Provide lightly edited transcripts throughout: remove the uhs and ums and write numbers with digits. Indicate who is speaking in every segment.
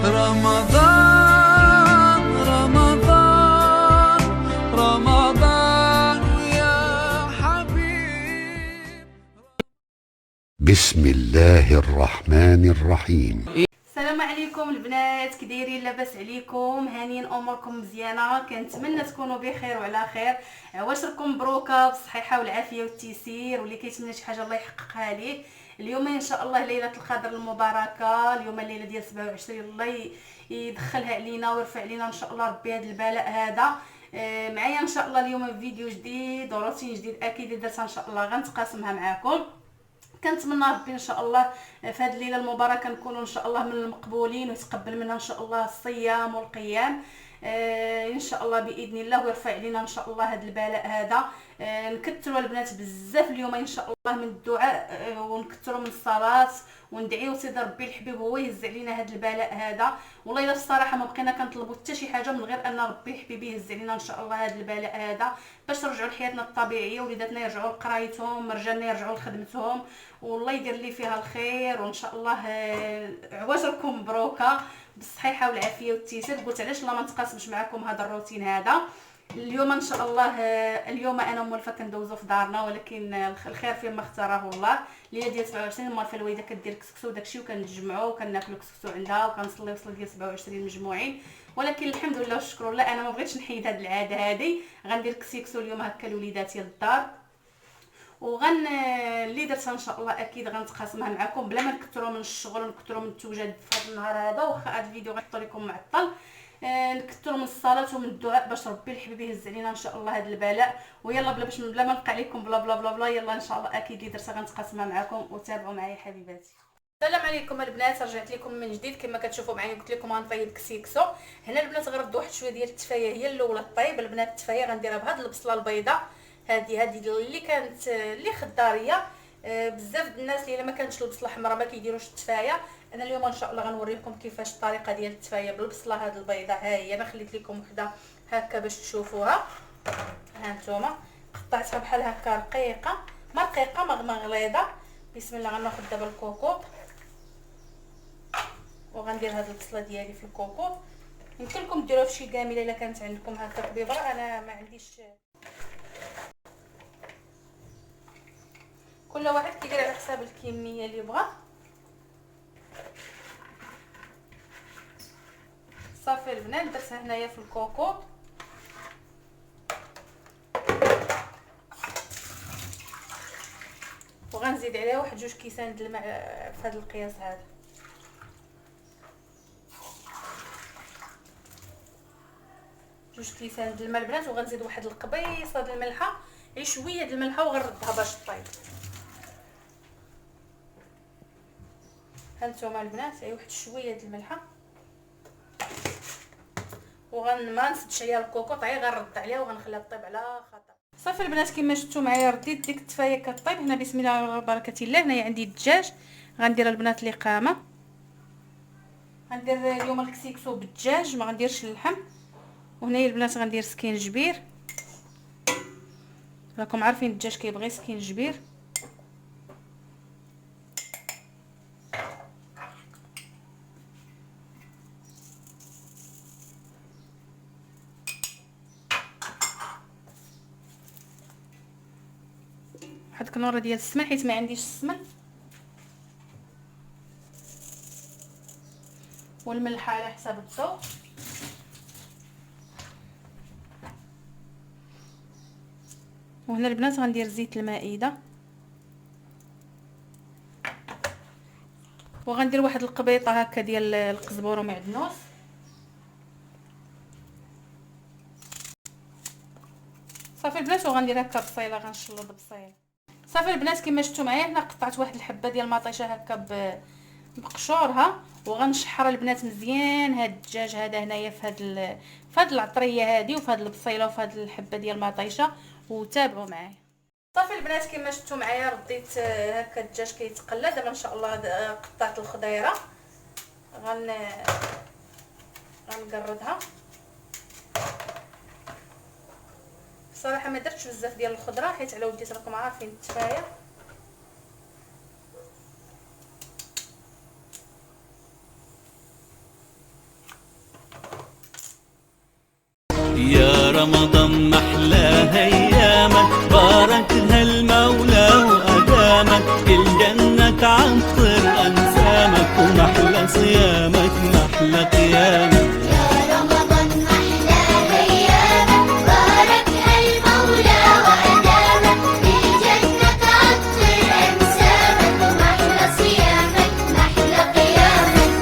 Speaker 1: رمضان رمضان رمضان يا حبيب.
Speaker 2: بسم الله الرحمن الرحيم.
Speaker 3: السلام عليكم البنات، كي دايرين؟ لاباس عليكم؟ هانيين اموركم مزيانه؟ كنتمنى تكونوا بخير وعلى خير. عواشركم مبروكه بالصحيحه والعافيه والتيسير، واللي كيتمنى شي حاجه الله يحققها ليه. اليوم ان شاء الله ليله القدر المباركه، اليوم الليله ديال 27، الله يدخلها علينا ويرفع علينا ان شاء الله ربي هذا البلاء هذا. معايا ان شاء الله اليوم فيديو جديد وروتين جديد اكيد درتها ان شاء الله غنتقاسمها معكم. كنتمنى ربي ان شاء الله في هذه الليله المباركه نكونوا ان شاء الله من المقبولين ويتقبل منا ان شاء الله الصيام والقيام ان شاء الله باذن الله، ويرفع علينا ان شاء الله هذا البلاء هذا. نكثروا البنات بزاف اليوم ان شاء الله من الدعاء ونكثروا من الصلاه وندعيو سيدي ربي الحبيب هو يهز علينا هذا البلاء هذا. والله الا الصراحه ما بقينا كنطلبوا حتى شي حاجه من غير ان ربي حبيبي يهز علينا ان شاء الله هذا البلاء هذا، باش نرجعوا لحياتنا الطبيعيه، وليداتنا يرجعوا لقرايتهم، رجالنا يرجعوا لخدمتهم، والله يدير لي فيها الخير. وان شاء الله عواشركم مبروكه بالصحيحه والعافيه والتيسير. قلت علاش لا ما نتقاسمش معكم هذا الروتين هذا اليوم ان شاء الله. اليوم انا موالفه كندوزو في دارنا، ولكن الخير فيما اختاره الله. الليله ديال 27 موالفه الوالده كدير كسكسو وداكشي، وكنتجمعوا وكناكلوا كسكسو عندها وكنصليو وصله ديال 27 مجموعين. ولكن الحمد لله والشكر لله انا ما بغيتش نحيد هذه العاده هذه، غندير كسكسو اليوم هكا لوليداتي للدار، اللي درتها ان شاء الله اكيد غنتقاسمها معكم بلا ما نكثروا من الشغل ونكثروا من التوجد في هذا النهار هذا. واخا هذا الفيديو غيطول لكم معطل، نكثروا من الصلاه ومن الدعاء باش ربي الحبيب يهز علينا ان شاء الله هذا البلاء. ويلا بلا ما نبقى عليكم بلا بلا بلا بلا، يلا ان شاء الله اكيد اللي درتها غنتقاسمها معكم، وتابعوا معايا حبيباتي. السلام عليكم البنات، رجعت لكم من جديد كما كتشوفوا معايا. قلت لكم غنطيب كسيكسو. هنا البنات غنرد واحد شويه ديال التفايه هي الاولى الطيب. البنات التفايه غنديرها بهاد البصله البيضاء هذه اللي كانت اللي خضاريه. بزاف الناس اللي ما كانتش البصله حمراء ما كيديروش التفايه. انا اليوم ان شاء الله غنوريكم كيفاش الطريقه ديال التفايه بالبصله هذه البيضاء. ها هي انا خليت لكم وحده هكا باش تشوفوها. ها نتوما قطعتها بحال هكا رقيقه، ما رقيقه ما غليظه. بسم الله. غناخذ دابا الكوكوط وغندير هذه البصله ديالي في الكوكوط. يمكن لكم ديروها في شي كامله الا كانت عندكم هكا كبيبه، انا ما عنديش. كل واحد كيدير على حساب الكميه اللي بغا. صافي البنات درتها هنايا في الكوكوط، وغنزيد عليها واحد 2 كيسان د الماء في هذا القياس هذا. جوج كيسان د الماء البنات، وغنزيد واحد القبيصه د الملحه، غير شويه د الملحه وغنردها باش طيب. هانتوما البنات واحد شويه د الملحه، ما نسدش عليها الكوكوط، غنرد عليها وغنخليها طيب على خاطر. صافي البنات كما شفتوا معايا رديت ديك التفايه كطيب. هنا بسم الله على بركه الله. هنايا عندي الدجاج غندير البنات اللي قامه. غندير اليوم الكسيكسو بالدجاج، ما غنديرش اللحم. وهنايا البنات غندير سكينجبير، راكم عارفين الدجاج كيبغي سكينجبير. واحد كنوره ديال السمن حيت ما عنديش السمن، والملح على حساب الذوق. وهنا البنات غندير زيت المائده، وغندير واحد القبيطه هكا ديال القزبور ومعدنوس. صافي البنات وغندير هكا بصيله، غنشلض بصيله. صافي البنات كما شفتوا معايا هنا قطعت واحد الحبه ديال المطيشه هكا بقشورها، وغنشحر البنات مزيان هاد الدجاج هذا هنايا في هاد العطريه هذه وفي هاد البصيله وفي هاد الحبه ديال المطيشه، وتابعوا معايا. صافي البنات كما شفتوا معايا رديت هكا الدجاج كيتقلى. دابا ان شاء الله قطعت الخضيره غنقردها. بصراحه ما درتش بزاف ديال الخضره حيت على وديت راكم عارفين التفايه.
Speaker 1: محلى قيامك.
Speaker 4: يا رمضان أحلى أيامك، باركها المولى وأدامك، بالجنة عطر أنسامك، محلى صيامك محلى قيامك.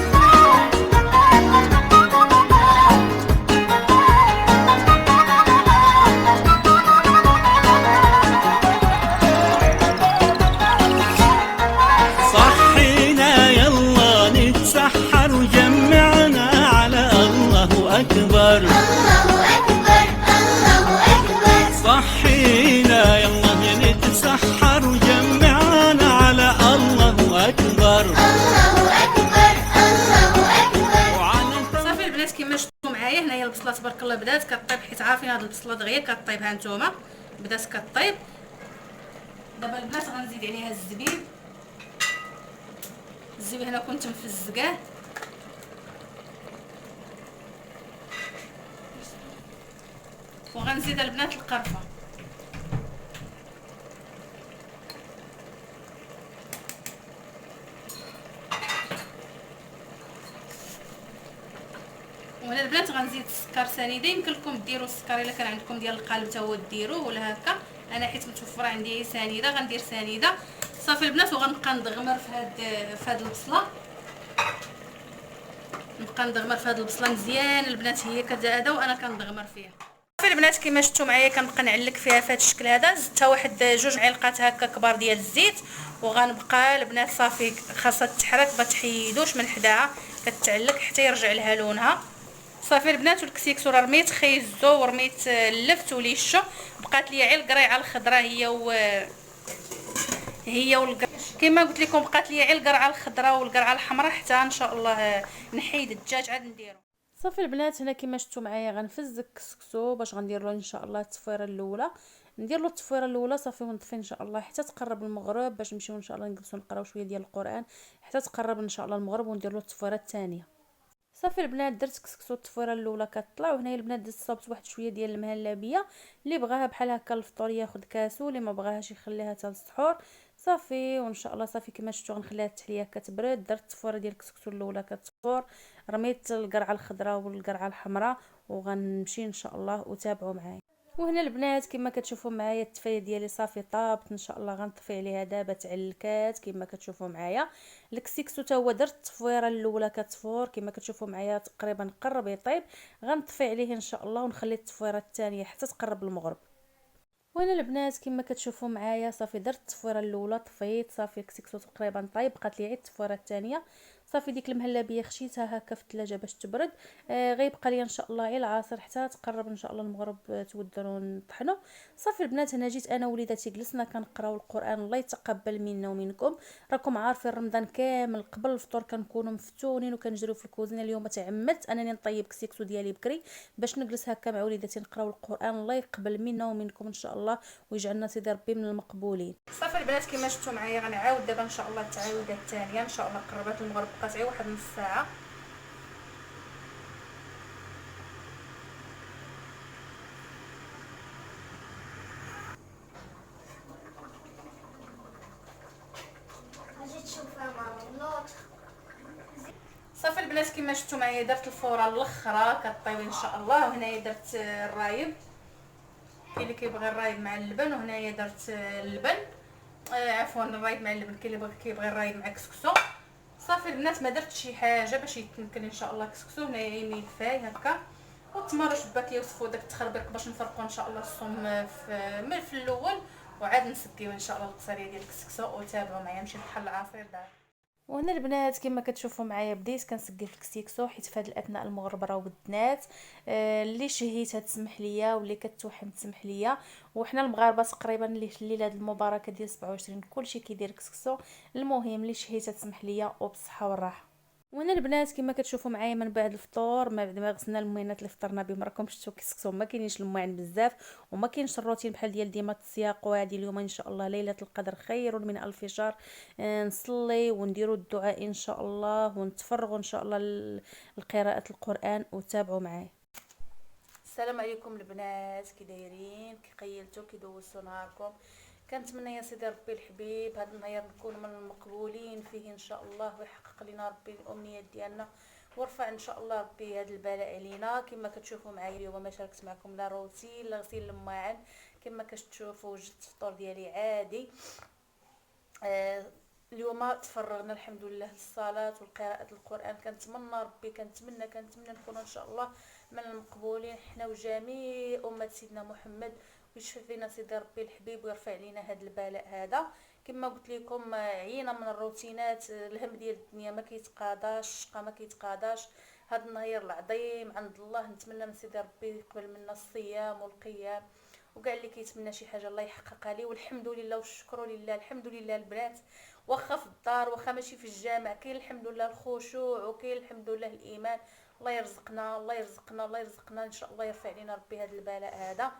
Speaker 1: صحينا يلا نتسحر وجمعنا على الله أكبر.
Speaker 4: الله أكبر الله أكبر.
Speaker 1: صحينا يلا نتسحر وجمعنا على الله أكبر.
Speaker 4: الله أكبر الله أكبر.
Speaker 1: وعلى
Speaker 3: صافي البنات كما شفتوا معايا هنايا البصله تبارك الله بدات كطيب، حيت عارفين هاد البصله دغيا كطيب. ها نتوما بدات كطيب. دابا البنات غنزيد عليها الزبيب. الزبيب هنا كنت مفزقاه. وغنزيد البنات القرفه. وهنا البنات غنزيد السكر سنيده. يمكن لكم ديروا السكر الا كان عندكم ديال القالب حتى هو ديروه ولا هكا. انا حيت متوفره عندي سنيده غندير سنيده. صافي البنات وغنبقى ندغمر في هاد البصله. نبقى ندغمر في هاد البصله مزيان البنات، هي كتزاده وانا كندغمر فيها. صافي البنات كما شفتوا معايا كنبقى نعلق فيها في هاد الشكل هذا. زدتها واحد 2 علقات هكا كبار ديال الزيت. وغنبقى البنات صافي خاصها تحرك ما تحيدوش من حداها، كتعلق حتى يرجع لها لونها. صافي البنات والكسيكسو راه رميت خيزو ورميت اللفت وليشو. بقات لي غير القريعه الخضراء هي كما قلت لكم بقات لي غير القرعه الخضراء والقرعه الحمراء حتى ان شاء الله نحيد الدجاج عاد نديرو. صافي البنات هنا كما شفتوا معايا غنفز الكسكسو باش غندير له ان شاء الله التصفيره الاولى. ندير له التصفيره الاولى صافي ونطفي ان شاء الله حتى تقرب المغرب باش نمشيو ان شاء الله نجلسوا نقراو شويه ديال القران حتى تقرب ان شاء الله المغرب وندير له التصفيره الثانيه. صافي البنات درت كسكسو التصفيره الاولى كطلع. وهنايا البنات درت صابت واحد شويه ديال المهلبيه. اللي بغاها بحال هكا الفطور ياخذ كاسو، اللي ما بغاهاش يخليها حتى للسحور. صافي وان شاء الله صافي كما شفتوا غنخليها التحليه كتبرد. درت التصفيره ديال الكسكسو الاولى كتفور، رميت القرعه الخضراء والقرعه الحمراء وغنمشي ان شاء الله وتابعوا معايا. وهنا البنات كما كتشوفوا معايا التفايه ديالي صافي طابت ان شاء الله. غنطفي عليها دابا تعلكات كما كتشوفوا معايا. الكسيكسو تا هو درت التصفيره الاولى كتفور كما كتشوفوا معايا تقريبا قرب يطيب. غنطفي عليه ان شاء الله ونخلي التصفيره الثانيه حتى تقرب المغرب. وانا البنات كما كتشوفوا معايا صافي درت التصفيره الاولى طفيت. صافي الكسيكسو تقريبا طيب بقات لي غير التصفيره الثانيه. صافي ديك المهلبيه خشيتها هكا في الثلاجه باش تبرد. غيبقى لي ان شاء الله غير العصير حتى تقرب ان شاء الله المغرب تودروا نطحنوا. صافي البنات هنا جيت انا وليداتي جلسنا كنقراو القران. الله يتقبل منا ومنكم. راكم عارفين رمضان كامل قبل الفطور كنكونوا مفتونين وكنجريو في الكوزينه. اليوم تعمدت انني نطيب كسيكسو ديالي بكري باش نجلس هكا مع وليداتي نقراو القران. الله يقبل منا ومنكم ان شاء الله ويجعلنا سيدي ربي من المقبولين. صافي البنات كما شفتوا معايا غنعاود دابا ان شاء الله التعاوده الثانيه. ان شاء الله قربت المغرب بقات غير واحد نص ساعه. صافي البنات كما شفتوا معايا درت الفوره الاخرى كطيب ان شاء الله. وهنايا درت الرايب، كاين اللي كيبغي الرايب مع اللبن. وهنايا درت اللبن عفوا الرايب مع اللبن. كاين اللي كيبغي الرايب مع كسكسو. صافي البنات ما درت شي حاجه باش يتمكن ان شاء الله كسكسو. هنايا يمين فاي هكا والتمر شبات لي وصفوا داك التخربيق باش نفرقوا ان شاء الله الصوم في الاول وعاد نسقيو ان شاء الله القصريه ديال الكسكسو. وتابعوا معايا نمشي نطحن العصير دار. وهنا البنات كما كتشوفوا معايا بديت كنسقي في الكسيكسو حيت في هذا الاثناء المغرب راه بدنات. اللي شهيتها تسمح ليا واللي كتوحم تسمح ليا. وحنا المغاربه تقريبا اللي في الليله المباركه ديال 27 كلشي كيدير كسكسو. المهم اللي شهيتها تسمح ليا وبالصحه والراحه. وانا البنات كما كتشوفوا معايا من بعد الفطور ما بعد ما غسلنا الموينات اللي فطرنا بهم راكم شفتوا كسكسو ما كاينينش المواعن بزاف وما كاينش الروتين بحال ديال ديما السياق. وهذه اليوم ان شاء الله ليله القدر خير من الف شهر. نصلي ونديروا الدعاء ان شاء الله ونتفرغوا ان شاء الله لقراءه القران وتابعوا معايا. السلام عليكم البنات، كي دايرين؟ كي قيلتوا كي دوزتوا نهاركم؟ كنتمنى يا سيدي ربي الحبيب هذا النهار نكون من المقبولين فيه ان شاء الله ويحقق لنا ربي الامنيات ديالنا ورفع ان شاء الله ربي هذا البلاء علينا. كما كتشوفوا معايا اليوم ما شاركت معكم لا روتين لا غسيل الماعن، كما كتشوفوا وجدت الفطور ديالي عادي. اليوم تفرغنا الحمد لله للصلاه والقراءه القران. كنتمنى ربي كنتمنى نكونوا ان شاء الله من المقبولين حنا وجميع امه سيدنا محمد، ويشفي فينا سيدي ربي الحبيب ويرفع علينا هذا البلاء هذا. كما قلت لكم عينا من الروتينات، الهم ديال الدنيا ما كيتقاداش، الشقا ما كيتقاداش. هذا النهار العظيم عند الله نتمنى من سيدي ربي يقبل منا الصيام والقيام، وكاع اللي كيتمنى شي حاجه الله يحققها ليه. والحمد لله والشكر لله. الحمد لله البنات واخا في الدار واخا ماشي في الجامع كاين الحمد لله الخشوع وكاين الحمد لله الايمان. الله يرزقنا الله يرزقنا الله يرزقنا ان شاء الله، يرفع علينا ربي هذا البلاء هذا.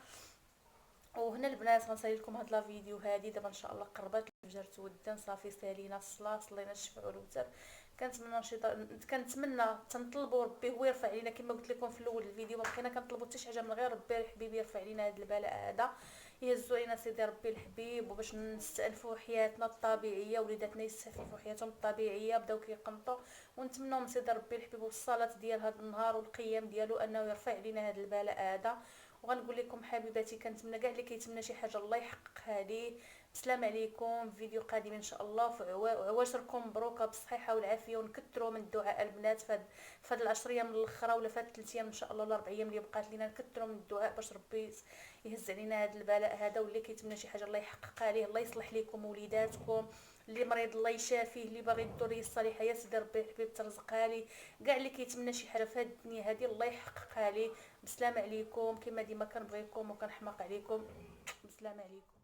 Speaker 3: وهنا البنات غنصايب لكم هاد لا فيديو هادي دابا ان شاء الله قربت الفجر تودن صافي سالينا الصلاه صلينا الشفع والوتر. كنتمنى تنطلبوا ربي هو يرفع علينا. كما قلت لكم في الاول الفيديو ما بقينا كنطلبوا حتى شي حاجه من غير ربي حبيبي يرفع علينا هذا البلاء هذا، يهزوا علينا سيدي ربي الحبيب، وباش نستأنفوا حياتنا الطبيعيه، وليداتنا يستأنفوا حياتهم الطبيعيه بداو كيقنطوا. ونتمنوا من سيدي ربي الحبيب والصلاه ديال هذا النهار والقيام ديالو انه يرفع علينا هذا البلاء هذا. وغنقول لكم حبيباتي كنتمنى كاع اللي كيتمنى شي حاجه الله يحققها ليه. السلام عليكم، فيديو قادم ان شاء الله. وعواشركم مبروكه بالصحه والعافيه، ونكثروا من الدعاء البنات فهاد العشر ايام الاخرى ولا فهاد 3 ايام ان شاء الله ولا 4 ايام اللي بقات لينا، نكثروا من الدعاء باش ربي يهز علينا هذا البلاء هذا. واللي كيتمنى شي حاجه الله يحققها ليه. الله يصلح لكم وليداتكم، اللي مريض الله يشافيه، اللي باغي الذريه الصالحه يا سيدي ربي الحبيب ترزقها لي. كاع اللي كيتمنى شي حاجه في هذه الدنيا هذه الله يحققها لي. بسلام عليكم، كما ديما كنبغيكم وكنحماق عليكم. بسلام عليكم.